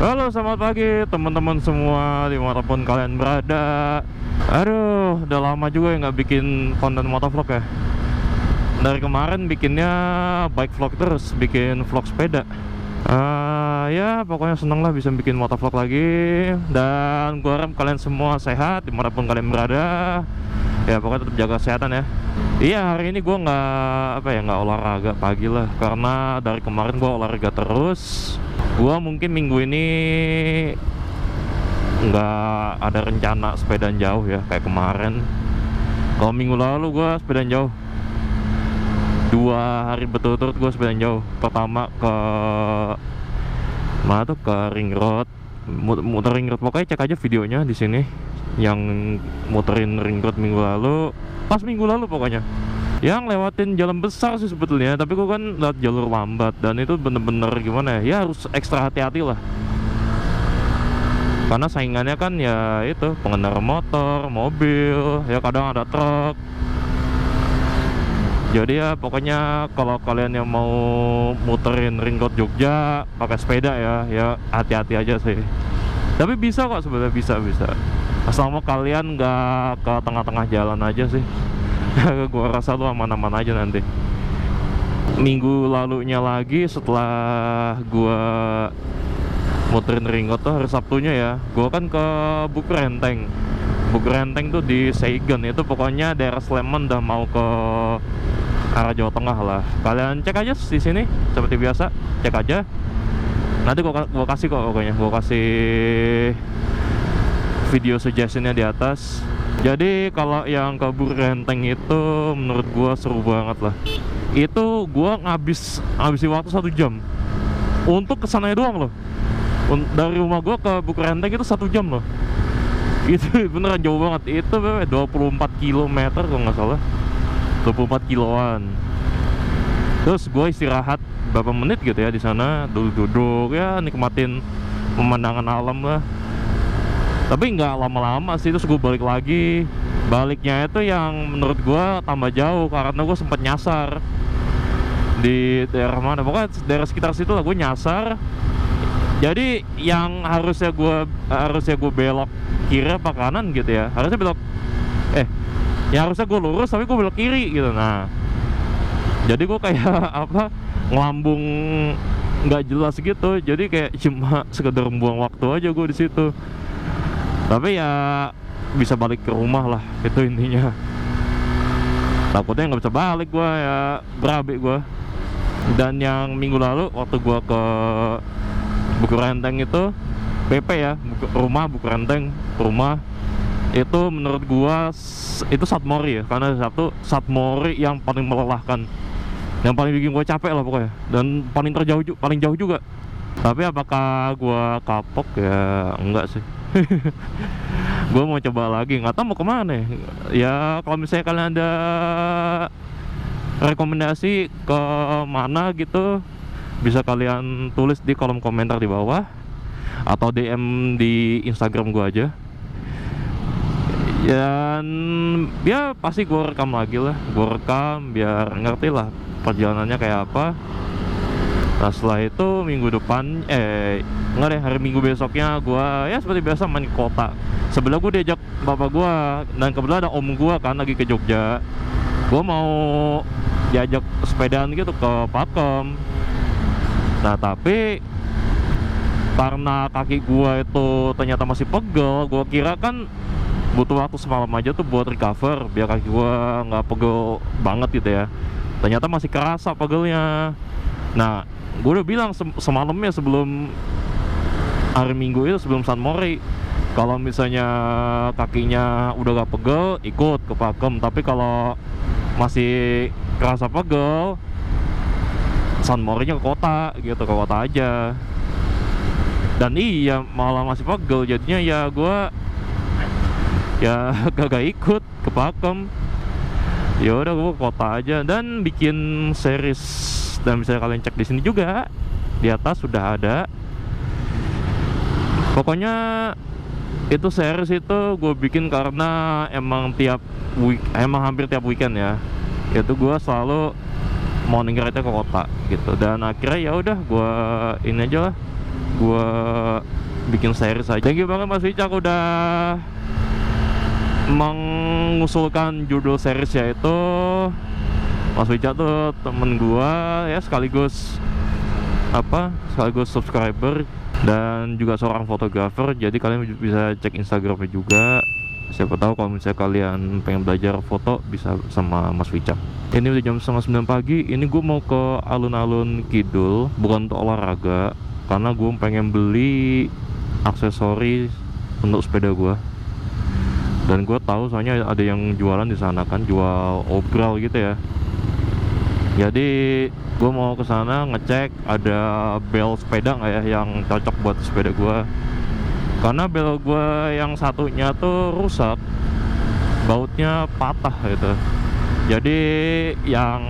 Halo, selamat pagi teman-teman semua dimanapun kalian berada. Aduh, udah lama juga ya nggak bikin konten motovlog ya. Dari kemarin bikinnya bike vlog terus, bikin vlog sepeda. Ya pokoknya seneng lah bisa bikin motovlog lagi. Dan gua harap kalian semua sehat dimanapun kalian berada. Ya pokoknya tetap jaga kesehatan ya. Iya, hari ini gua nggak olahraga pagi lah, karena dari kemarin gua olahraga terus. Gua mungkin minggu ini nggak ada rencana sepedaan jauh ya kayak kemarin. Kalau minggu lalu gua sepedaan jauh 2 hari berturut-turut. Gua sepedaan jauh. Pertama ke mana tuh, ke Ring Road, muter Ring Road. Pokoknya cek aja videonya di sini yang muterin Ring Road minggu lalu. Pas minggu lalu pokoknya yang lewatin jalan besar sih sebetulnya, tapi gua kan lewat jalur lambat dan itu bener-bener gimana ya, ya harus ekstra hati-hati lah, karena saingannya kan ya itu pengendara motor, mobil, ya kadang ada truk. Jadi ya pokoknya kalau kalian yang mau muterin Ring Road Jogja pakai sepeda ya hati-hati aja sih. Tapi bisa kok sebenarnya, bisa asal mau kalian nggak ke tengah-tengah jalan aja sih. Gua rasa lu aman-aman aja nanti. Minggu lalunya lagi setelah gua muterin Ring Road tuh hari Sabtunya ya, gua kan ke Buku Renteng. Buku Renteng tuh di Seigen, itu pokoknya daerah Sleman, dah mau ke arah Jawa Tengah lah. Kalian cek aja di sini seperti biasa, cek aja. Nanti gua kasih kok, pokoknya gua kasih video suggestionnya di atas. Jadi kalau yang ke Buku Renteng itu menurut gua seru banget lah. Itu gua ngabisin waktu 1 jam untuk kesananya doang loh. Dari rumah gua ke Buku Renteng itu 1 jam loh. Itu beneran jauh banget. Itu 24 km kalau nggak salah, 24 kiloan. Terus gue istirahat berapa menit gitu ya di sana, duduk ya nikmatin pemandangan alam lah. Tapi nggak lama-lama sih, terus gue balik lagi. Baliknya itu yang menurut gue tambah jauh, karena gue sempet nyasar di daerah mana, pokoknya daerah sekitar situ lah gue nyasar. Jadi yang harusnya gue belok kiri apa kanan gitu ya, harusnya belok yang harusnya gue lurus tapi gue belok kiri gitu. Nah, jadi gue kayak ngelambung nggak jelas gitu. Jadi kayak cuma sekedar buang waktu aja gue di situ. Tapi ya bisa balik ke rumah lah, itu intinya. Takutnya nggak bisa balik gue, ya berabe gue. Dan yang minggu lalu waktu gue ke Buku Renteng itu PP ya, Buku Renteng rumah, itu menurut gua itu Satmori ya, karena Satmori yang paling melelahkan, yang paling bikin gua capek lah pokoknya, dan paling jauh juga. Tapi apakah gua kapok ya? Enggak sih. Gua mau coba lagi, nggak tahu mau kemana ya. Kalau misalnya kalian ada rekomendasi ke mana gitu, bisa kalian tulis di kolom komentar di bawah atau DM di Instagram gua aja. Dan ya pasti gue rekam lagi lah, gue rekam biar ngerti lah perjalanannya kayak apa. Nah setelah itu minggu depan enggak deh, hari Minggu besoknya gue ya seperti biasa main ke kota. Sebelah gue diajak bapak gue, dan kebetulan ada om gue kan lagi ke Jogja. Gue mau diajak sepedaan gitu ke Pakem. Nah tapi karena kaki gue itu ternyata masih pegel, gue kira kan butuh waktu semalam aja tuh buat recover biar kaki gua nggak pegel banget gitu ya. Ternyata masih kerasa pegelnya. Nah, gua udah bilang semalamnya sebelum hari Minggu itu, sebelum Satmori, kalau misalnya kakinya udah gak pegel ikut ke Pakem, tapi kalau masih kerasa pegel Satmorinya ke kota gitu, ke kota aja. Dan iya malah masih pegel, jadinya ya gua gak ikut ke Pakem. Ya udah gue ke kota aja dan bikin series, dan bisa kalian cek di sini juga, di atas sudah ada. Pokoknya itu series itu gue bikin karena emang hampir tiap weekend ya, itu gue selalu morning ride-nya ke kota gitu. Dan akhirnya ya udah gue ini aja lah, gua bikin series aja. Thank you banget Mas Wicak udah mengusulkan judul series, yaitu Mas Wicak tuh temen gua ya, sekaligus subscriber dan juga seorang fotografer. Jadi kalian bisa cek Instagramnya juga. Siapa tahu kalau misalnya kalian pengen belajar foto bisa sama Mas Wicak. Ini udah jam 8:30 pagi. Ini gue mau ke alun-alun kidul, bukan untuk olahraga, karena gue pengen beli aksesoris untuk sepeda gue. Dan gue tahu soalnya ada yang jualan di sana kan, jual obral gitu ya. Jadi gue mau ke sana ngecek ada bel sepeda nggak ya yang cocok buat sepeda gue. Karena bel gue yang satunya tuh rusak, bautnya patah gitu. Jadi yang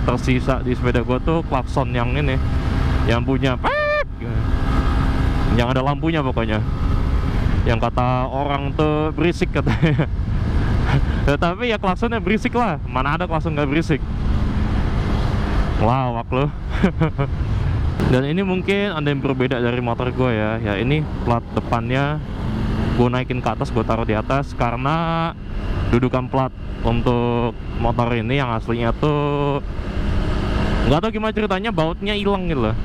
tersisa di sepeda gue tuh klakson yang ini, yang punya yang ada lampunya pokoknya, yang kata orang tuh berisik katanya. Tapi ya klaksonnya berisik lah, mana ada klakson nggak berisik. Lawak loh. Dan ini mungkin ada yang berbeda dari motor gue ya. Ya ini plat depannya gue naikin ke atas, gue taruh di atas, karena dudukan plat untuk motor ini yang aslinya tuh nggak tahu gimana ceritanya, bautnya hilang gitu loh,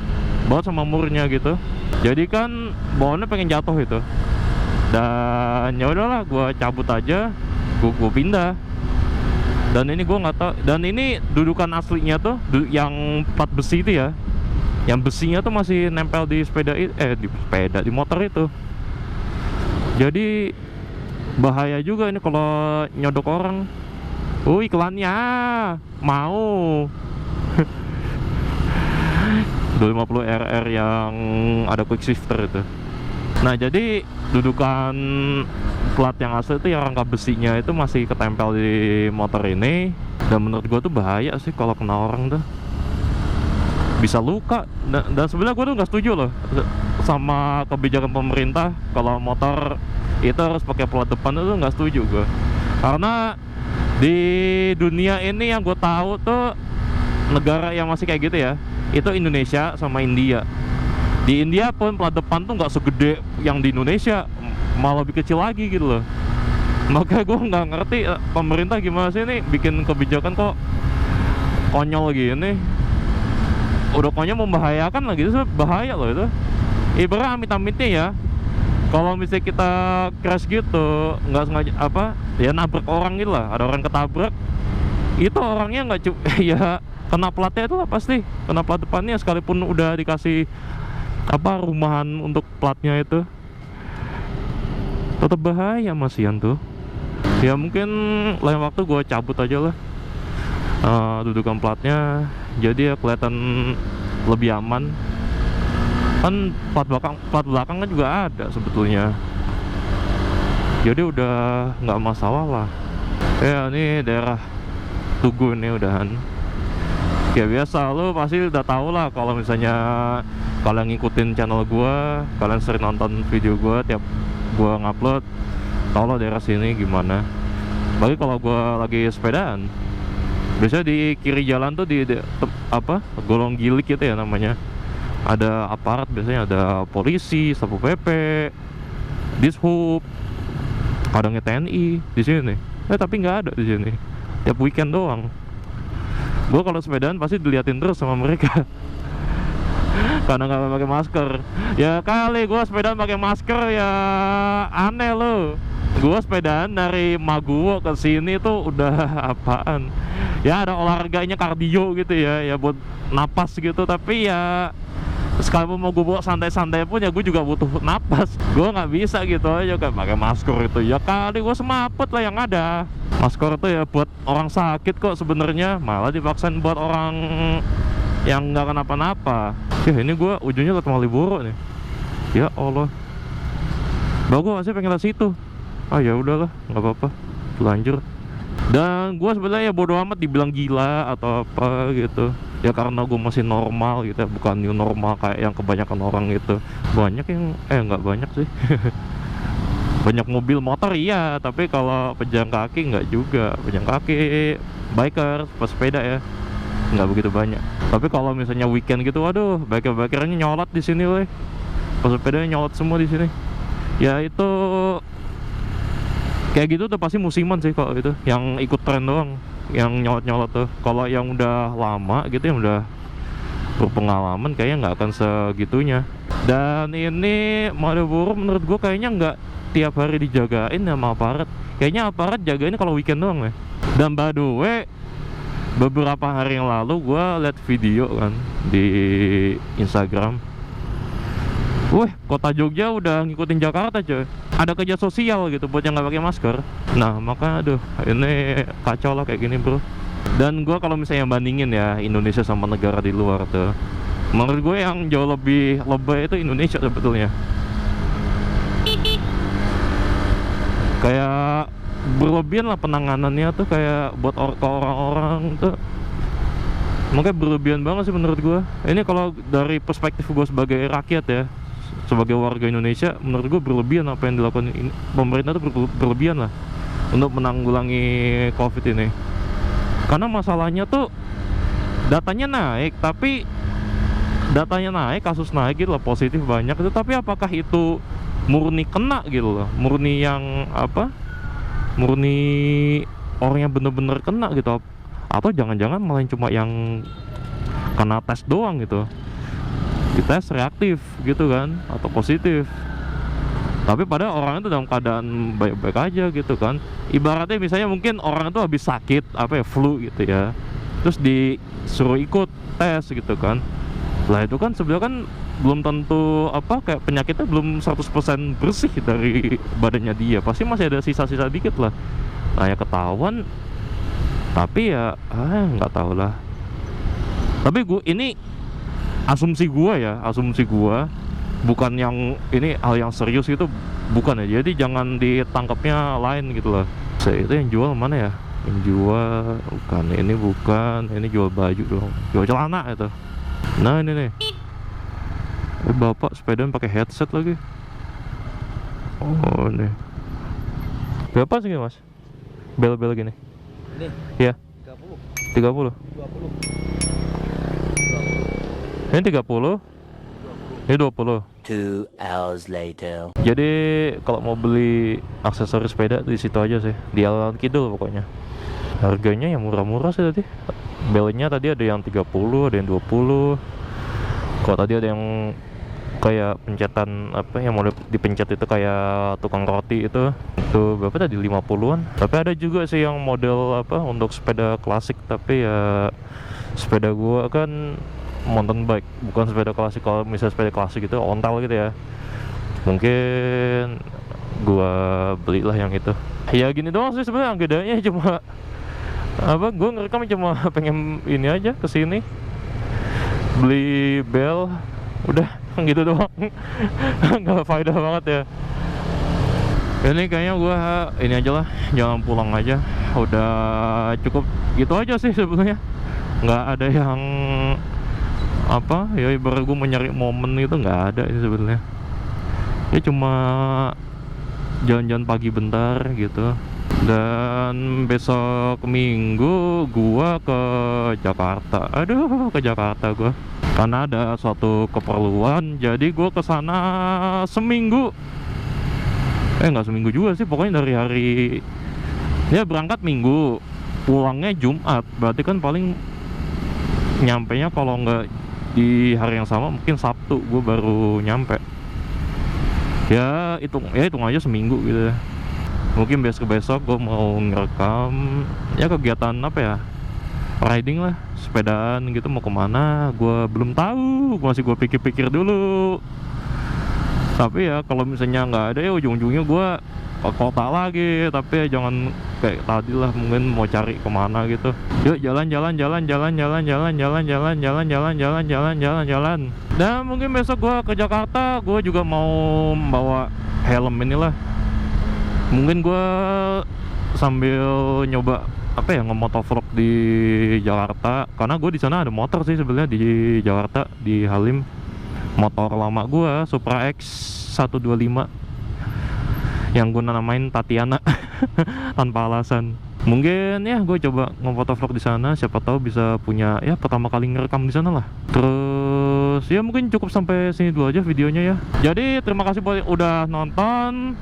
baut sama murnya gitu. Jadi kan bawahnya pengen jatuh itu, dan ya udahlah gue cabut aja, gue pindah. Dan ini gue nggak tahu, dan ini dudukan aslinya tuh yang plat besi itu ya, yang besinya tuh masih nempel di di motor itu. Jadi bahaya juga ini kalau nyodok orang. Iklannya mau 250 RR yang ada quick shifter itu. Nah jadi dudukan plat yang asli itu, yang rangka besinya itu masih ketempel di motor ini. Dan menurut gua tuh bahaya sih kalau kena orang tuh, bisa luka. Dan sebenarnya gua tuh nggak setuju loh sama kebijakan pemerintah kalau motor itu harus pakai plat depan. Itu nggak setuju gua, karena di dunia ini yang gue tahu tuh negara yang masih kayak gitu ya, itu Indonesia sama India. Di India pun plat depan tuh nggak segede yang di Indonesia, malah lebih kecil lagi gitu loh. Makanya gue nggak ngerti pemerintah gimana sih nih bikin kebijakan kok konyol gini. Udah konyol membahayakan lagi, itu bahaya loh itu. Ibarat amit-amitnya ya, kalau misalnya kita crash gitu, nggak sengaja ya nabrak orang gitu lah, ada orang ketabrak, itu orangnya nggak ya kena platnya itu lah, pasti kena plat depannya, sekalipun udah dikasih rumahan untuk platnya itu, tetap bahaya masian tuh. Ya mungkin lain waktu gue cabut aja lah dudukan platnya, jadi ya kelihatan lebih aman. Kan plat belakang kan juga ada sebetulnya, jadi udah nggak masalah lah. Ya ini daerah Tugu ini udahan. Ya biasa, lo pasti udah tau lah kalau misalnya kalian ngikutin channel gua, kalian sering nonton video gua tiap gua ngupload, tau lah daerah sini gimana. Bagi kalau gua lagi sepedaan, biasanya di kiri jalan tuh Golong Gilik gitu ya namanya, ada aparat, biasanya ada polisi, Satpol PP, Dishub, kadangnya TNI di sini. Tapi nggak ada di sini. Tiap weekend doang. Gue kalau sepedaan pasti diliatin terus sama mereka. Karena nggak pakai masker. Ya kali gue sepedaan pakai masker ya aneh loh. Gue sepedaan dari Maguwo ke sini tuh udah apaan? Ya ada olahraganya, kardio gitu ya buat napas gitu. Tapi ya sekalipun mau gue bawa santai-santai pun ya gue juga butuh napas. Gue nggak bisa gitu aja kan pakai masker itu. Ya kali gue semaput lah yang ada. Masker itu ya buat orang sakit kok sebenarnya, malah dipaksain buat orang yang nggak kenapa-napa. Ya ini gue ujungnya ke Malioboro nih. Ya Allah. Bagus sih pengen ke situ. Ya udahlah, nggak apa-apa, lanjut. Dan gue sebenarnya bodo amat dibilang gila atau apa gitu. Ya karena gue masih normal gitu ya, bukan new normal kayak yang kebanyakan orang gitu. Banyak yang nggak banyak sih. Banyak mobil motor iya, tapi kalau pejalan kaki nggak juga. Pejalan kaki, biker, pesepeda ya nggak begitu banyak. Tapi kalau misalnya weekend gitu, waduh, biker-bikernya nyolot di sini weh. pesepeda nyolot semua di sini. Ya itu kayak gitu udah pasti musiman sih kalau itu, yang ikut tren doang, yang nyolot-nyolot tuh. Kalau yang udah lama gitu, yang udah berpengalaman kayaknya nggak akan segitunya. Dan ini Malioboro menurut gue kayaknya nggak tiap hari dijagain sama aparat. Kayaknya aparat jagainnya kalau weekend doang ya. Dan by the way, beberapa hari yang lalu gue liat video kan di Instagram. Wih, kota Jogja udah ngikutin Jakarta coy. Ada kerja sosial gitu buat yang nggak pakai masker. Nah maka aduh, ini kacau lah kayak gini bro. Dan gue kalau misalnya bandingin ya Indonesia sama negara di luar tuh, menurut gue yang jauh lebih lebay itu Indonesia sebetulnya. Kayak berlebihan lah penanganannya tuh, kayak buat ke orang-orang tuh. Makanya berlebihan banget sih menurut gue. Ini kalau dari perspektif gue sebagai rakyat ya, sebagai warga Indonesia, menurut gue berlebihan apa yang dilakukan pemerintah itu berlebihan lah untuk menanggulangi COVID ini. Karena masalahnya tuh datanya naik, tapi datanya naik, kasus naik gitu loh, positif banyak itu, tapi apakah itu murni kena gitu loh, murni yang apa, murni orang yang bener-bener kena gitu, atau jangan-jangan malah cuma yang kena tes doang gitu, dites reaktif gitu kan, atau positif, tapi pada orang itu dalam keadaan baik-baik aja gitu kan. Ibaratnya misalnya mungkin orang itu habis sakit apa ya, flu gitu ya, terus disuruh ikut tes gitu kan. Lah itu kan sebenarnya kan belum tentu apa, kayak penyakitnya belum 100% bersih dari badannya dia, pasti masih ada sisa-sisa dikit lah. Nah ya ketahuan, tapi ya nggak tahu lah. Tapi ini asumsi gua ya, asumsi gua, bukan yang ini hal yang serius itu, bukan ya. Jadi jangan ditangkapnya lain gitu loh. Itu yang jual mana ya? Yang jual bukan ini jual baju dong, jual celana itu. Nah ini nih, bapak sepedaan pakai headset lagi. Oh nih, berapa sih mas? Bel-bel gini? Ini? Ya. 30. 30. Ini 30. Ini 20. 2 hours later. Jadi kalau mau beli aksesoris sepeda di situ aja sih, di Alun Kidul pokoknya. Harganya yang murah-murah sih tadi. Belnya tadi ada yang 30, ada yang 20. Kalau tadi ada yang kayak pencetan apa yang mau dipencet itu kayak tukang roti itu berapa tadi, 50-an. Tapi ada juga sih yang model apa untuk sepeda klasik, tapi ya sepeda gua kan mountain bike, bukan sepeda klasik. Kalau misalnya sepeda klasik itu ontel gitu ya, mungkin gua belilah yang itu. Ya gini doang sih sebenarnya, yang bedanya cuma apa, gua ngerekam cuma pengen ini aja, kesini beli bel, udah gitu doang. Nggak faedah banget ya. Ini kayaknya gua ini aja lah, jangan pulang aja, udah cukup gitu aja sih sebenarnya. Nggak ada yang apa ya, ibarat gue mencari momen itu nggak ada ini sebenarnya. Ya cuma jalan-jalan pagi bentar gitu. Dan besok Minggu gua ke Jakarta. Aduh, ke Jakarta gua karena ada suatu keperluan, jadi gua kesana seminggu. Nggak seminggu juga sih, pokoknya dari hari ya berangkat Minggu, pulangnya Jumat. Berarti kan paling nyampenya kalau nggak di hari yang sama mungkin Sabtu gue baru nyampe. Ya hitung aja seminggu gitu ya. Mungkin besok gue mau ngerekam ya kegiatan apa ya, riding lah, sepedaan gitu. Mau kemana gue belum tahu, masih gue pikir-pikir dulu. Tapi ya kalau misalnya nggak ada ya ujung-ujungnya gue ke kota lagi. Tapi ya jangan kayak tadi lah, mungkin mau cari kemana gitu. Yuk jalan-jalan. Dan mungkin besok gue ke Jakarta, gue juga mau bawa helm inilah. Mungkin gue sambil nyoba apa ya, nge-motovlog di Jakarta, karena gue di sana ada motor sih sebenarnya di Jakarta, di Halim. Motor lama gue Supra X 125 yang gue namain Tatiana tanpa alasan. Mungkin ya gue coba nge-motovlog di sana, siapa tahu bisa punya ya pertama kali ngerekam di sana lah. Terus Terus ya mungkin cukup sampai sini dulu aja videonya ya. Jadi terima kasih buat yang udah nonton.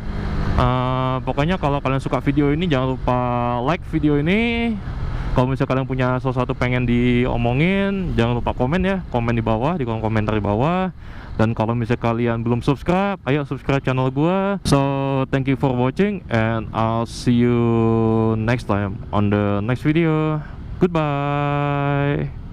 Pokoknya kalau kalian suka video ini jangan lupa like video ini. Kalau misalnya kalian punya sesuatu pengen diomongin, jangan lupa komen ya, komen di bawah, di kolom komentar di bawah. Dan kalau misalnya kalian belum subscribe, ayo subscribe channel gua. So thank you for watching and I'll see you next time on the next video. Goodbye.